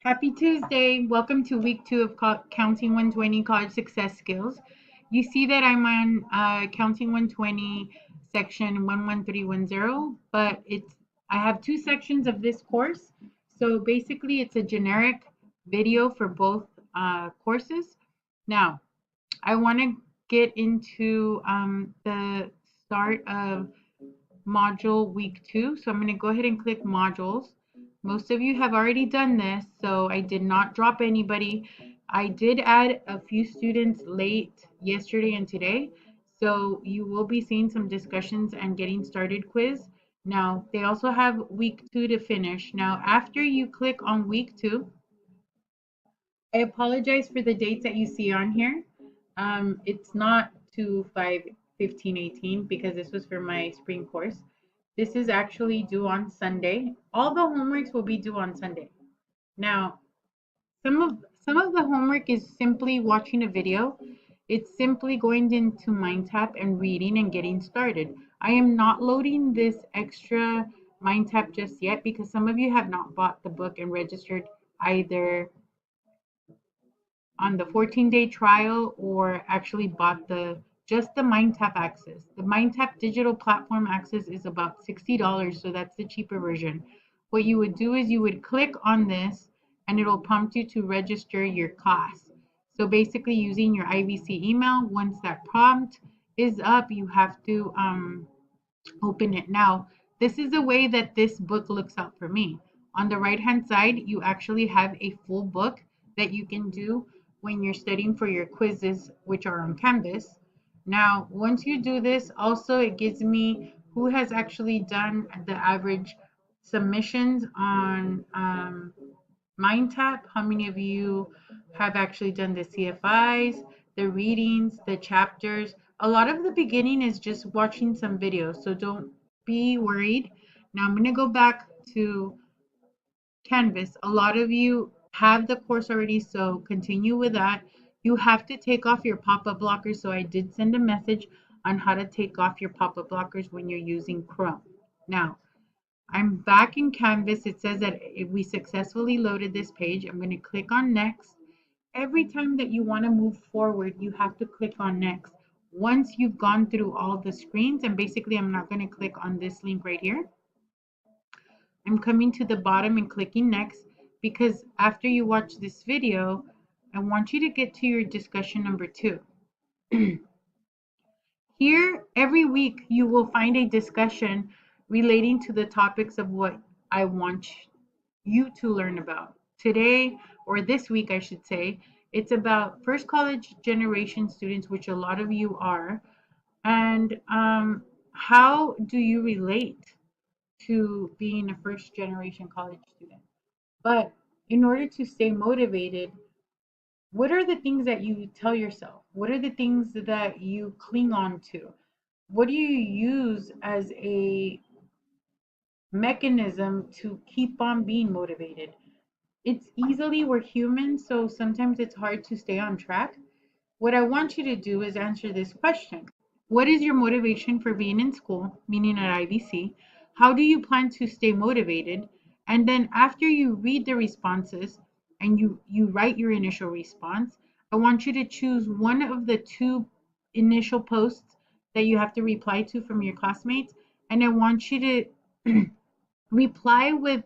Happy Tuesday. Welcome to week 2 of Counting 120 College Success Skills. You see that I'm on Counting 120 section 11310, but I have two sections of this course. So basically it's a generic video for both courses. Now, I want to get into the start of module week 2. So I'm going to go ahead and click modules. Most of you have already done this, so I did not drop anybody. I did add a few students late yesterday and today, so you will be seeing some discussions and getting started quiz. Now, they also have week 2 to finish. Now, after you click on week 2, I apologize for the dates that you see on here. It's not 2, 5, 15, 18 because this was for my spring course. This is actually due on Sunday. All the homeworks will be due on Sunday. Now, some of the homework is simply watching a video. It's simply going into MindTap and reading and getting started. I am not loading this extra MindTap just yet because some of you have not bought the book and registered either on the 14-day trial or actually bought just the MindTap access. The MindTap digital platform access is about $60, so that's the cheaper version. What you would do is you would click on this and it'll prompt you to register your class. So basically using your IVC email, once that prompt is up, you have to open it. Now, this is the way that this book looks out for me. On the right hand side, you actually have a full book that you can do when you're studying for your quizzes, which are on Canvas. Now, once you do this, also it gives me who has actually done the average submissions on MindTap. How many of you have actually done the CFIs, the readings, the chapters? A lot of the beginning is just watching some videos, so don't be worried. Now I'm going to go back to Canvas. A lot of you have the course already, so continue with that. You have to take off your pop-up blockers, so I did send a message on how to take off your pop-up blockers when you're using Chrome. Now, I'm back in Canvas. It says that we successfully loaded this page. I'm going to click on next. Every time that you want to move forward, you have to click on next. Once you've gone through all the screens, and basically I'm not going to click on this link right here. I'm coming to the bottom and clicking next because after you watch this video, I want you to get to your discussion number 2. Here, every week, you will find a discussion relating to the topics of what I want you to learn about. Today, or this week, I should say, it's about first college generation students, which a lot of you are, and how do you relate to being a first generation college student? But in order to stay motivated, what are the things that you tell yourself? What are the things that you cling on to? What do you use as a mechanism to keep on being motivated? We're human, so sometimes it's hard to stay on track. What I want you to do is answer this question. What is your motivation for being in school, meaning at IVC? How do you plan to stay motivated? And then after you read the responses and you write your initial response, I want you to choose one of the two initial posts that you have to reply to from your classmates. And I want you to reply with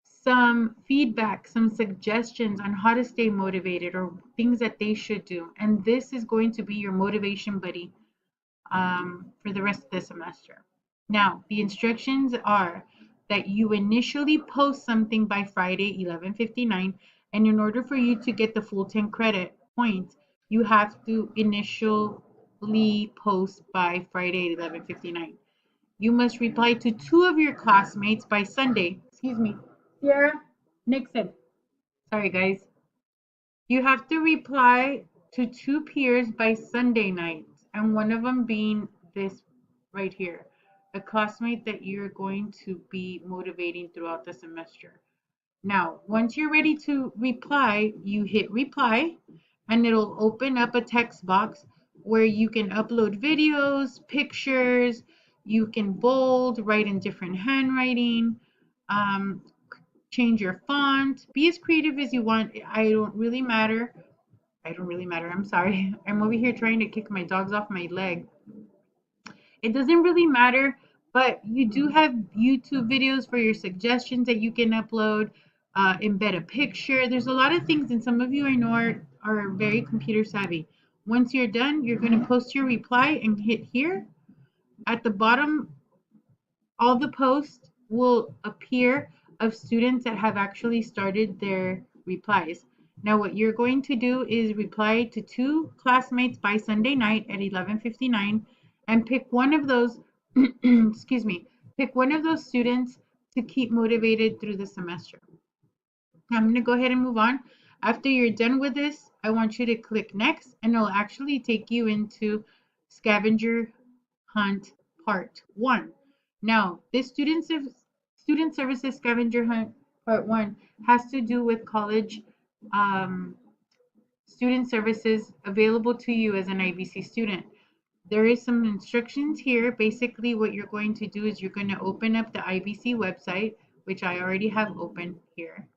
some feedback, some suggestions on how to stay motivated or things that they should do. And this is going to be your motivation buddy for the rest of the semester. Now, the instructions are that you initially post something by Friday, 11:59, and in order for you to get the full 10 credit points, you have to initially post by Friday, 11:59. You must reply to 2 of your classmates by Sunday. Excuse me, Sierra Nixon. Sorry, guys. You have to reply to 2 peers by Sunday night, and one of them being this right here, a classmate that you're going to be motivating throughout the semester. Now, once you're ready to reply, you hit reply, and it'll open up a text box where you can upload videos, pictures, you can bold, write in different handwriting, um, change your font, be as creative as you want. I don't really matter. I'm sorry. I'm over here trying to kick my dogs off my leg. It doesn't really matter, but you do have YouTube videos for your suggestions that you can upload, embed a picture. There's a lot of things, and some of you I know are very computer savvy. Once you're done, you're going to post your reply and hit here. At the bottom, all the posts will appear of students that have actually started their replies. Now what you're going to do is reply to 2 classmates by Sunday night at 11:59 and pick one of those excuse me, pick one of those students to keep motivated through the semester. I'm going to go ahead and move on. After you're done with this, I want you to click next, and it'll actually take you into scavenger hunt part 1. Now, this student services scavenger hunt part 1 has to do with college student services available to you as an IBC student. There is some instructions here. Basically, what you're going to do is you're going to open up the IBC website, which I already have open here.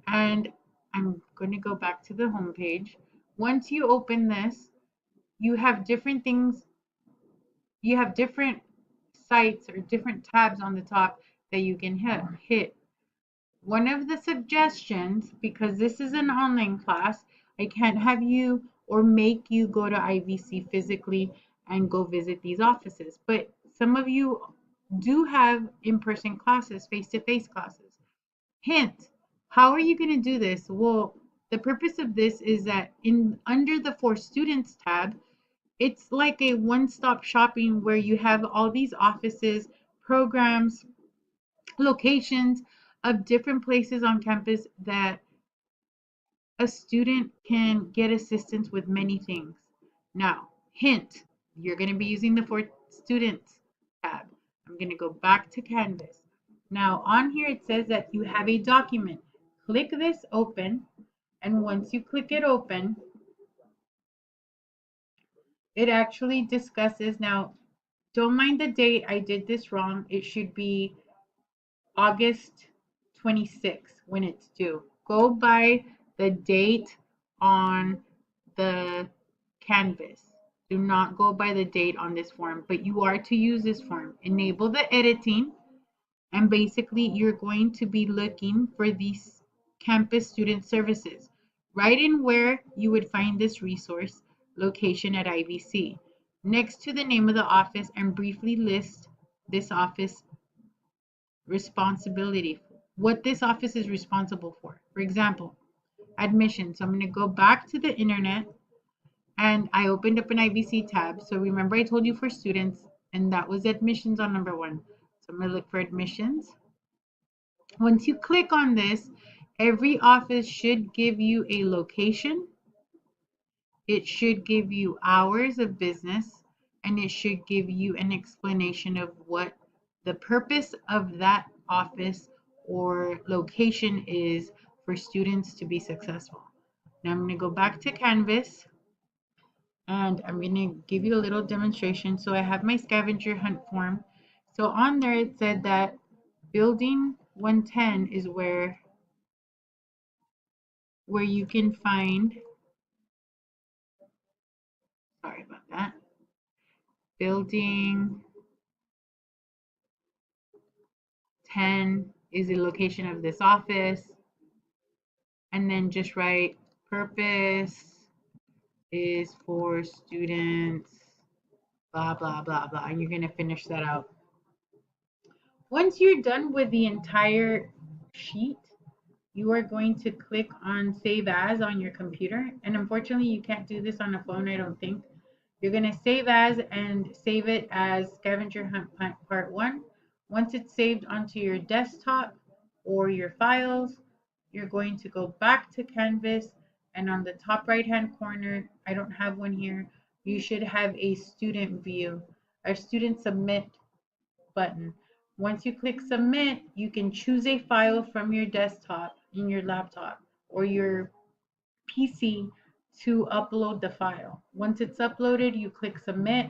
And I'm going to go back to the home page. Once you open this, you have different things. You have different sites or different tabs on the top that you can hit. One of the suggestions, because this is an online class, I can't have you or make you go to IBC physically and go visit these offices. But some of you do have in-person classes, face-to-face classes. Hint, how are you going to do this? Well, the purpose of this is that under the For Students tab, it's like a one-stop shopping where you have all these offices, programs, locations of different places on campus that a student can get assistance with many things. Now, hint, you're going to be using the For Students tab. I'm going to go back to Canvas. Now, on here it says that you have a document. Click this open, and once you click it open, it actually discusses. Now, don't mind the date. I did this wrong. It should be August 26th when it's due. Go by the date on the Canvas. Do not go by the date on this form, but you are to use this form. Enable the editing, and basically you're going to be looking for these campus student services. Write in where you would find this resource location at IBC next to the name of the office, and briefly list this office responsibility, what this office is responsible for. For example, admissions. So I'm going to go back to the internet, and I opened up an IBC tab. So remember I told you for students, and that was admissions on number 1. So I'm going to look for admissions. Once you click on this, every office should give you a location. It should give you hours of business, and it should give you an explanation of what the purpose of that office or location is for students to be successful. Now I'm going to go back to Canvas, and I'm going to give you a little demonstration. So I have my scavenger hunt form. So on there it said that building 110 is where you can find, sorry about that, building 10 is the location of this office, and then just write purpose is for students, blah, blah, blah, blah, and you're going to finish that out. Once you're done with the entire sheet, you are going to click on Save As on your computer, and unfortunately you can't do this on a phone, I don't think. You're going to save as and save it as Scavenger Hunt Part 1. Once it's saved onto your desktop or your files, you're going to go back to Canvas, and on the top right hand corner, I don't have one here, you should have a student view, a student submit button. Once you click submit, you can choose a file from your desktop in your laptop or your PC to upload the file. Once it's uploaded, you click submit,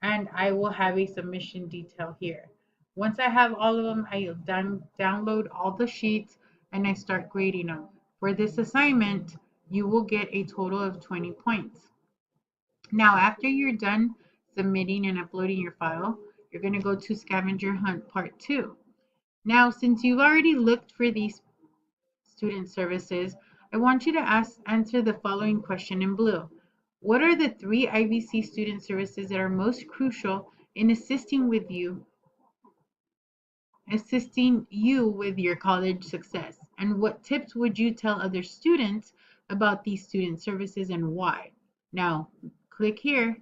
and I will have a submission detail here. Once I have all of them, I download all the sheets, and I start grading them. For this assignment, you will get a total of 20 points. Now, after you're done submitting and uploading your file, you're going to go to Scavenger Hunt Part 2. Now, since you've already looked for these student services, I want you to answer the following question in blue. What are the 3 IVC student services that are most crucial in assisting you with your college success? And what tips would you tell other students about these student services and why? Now, click here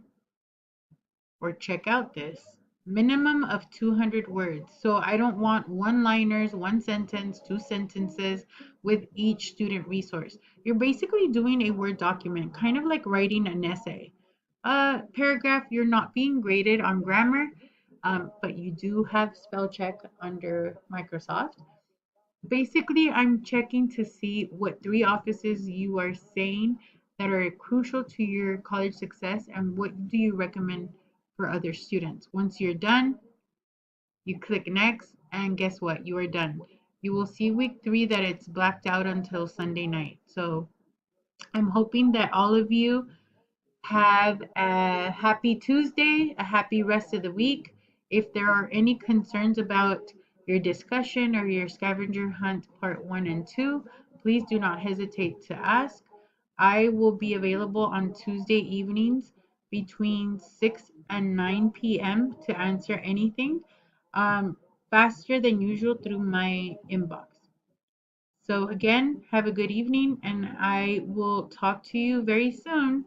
or check out this. Minimum of 200 words. So I don't want one-liners, one sentence, two sentences with each student resource. You're basically doing a Word document, kind of like writing an essay. Paragraph, you're not being graded on grammar, but you do have spell check under Microsoft. Basically, I'm checking to see what 3 offices you are saying that are crucial to your college success and what do you recommend for other students. Once you're done, you click next and guess what? You are done. You will see week 3 that it's blacked out until Sunday night. So I'm hoping that all of you have a happy Tuesday, a happy rest of the week. If there are any concerns about your discussion or your scavenger hunt part 1 and 2, please do not hesitate to ask. I will be available on Tuesday evenings between 6 and 9 p.m. to answer anything faster than usual through my inbox. So again, have a good evening and I will talk to you very soon.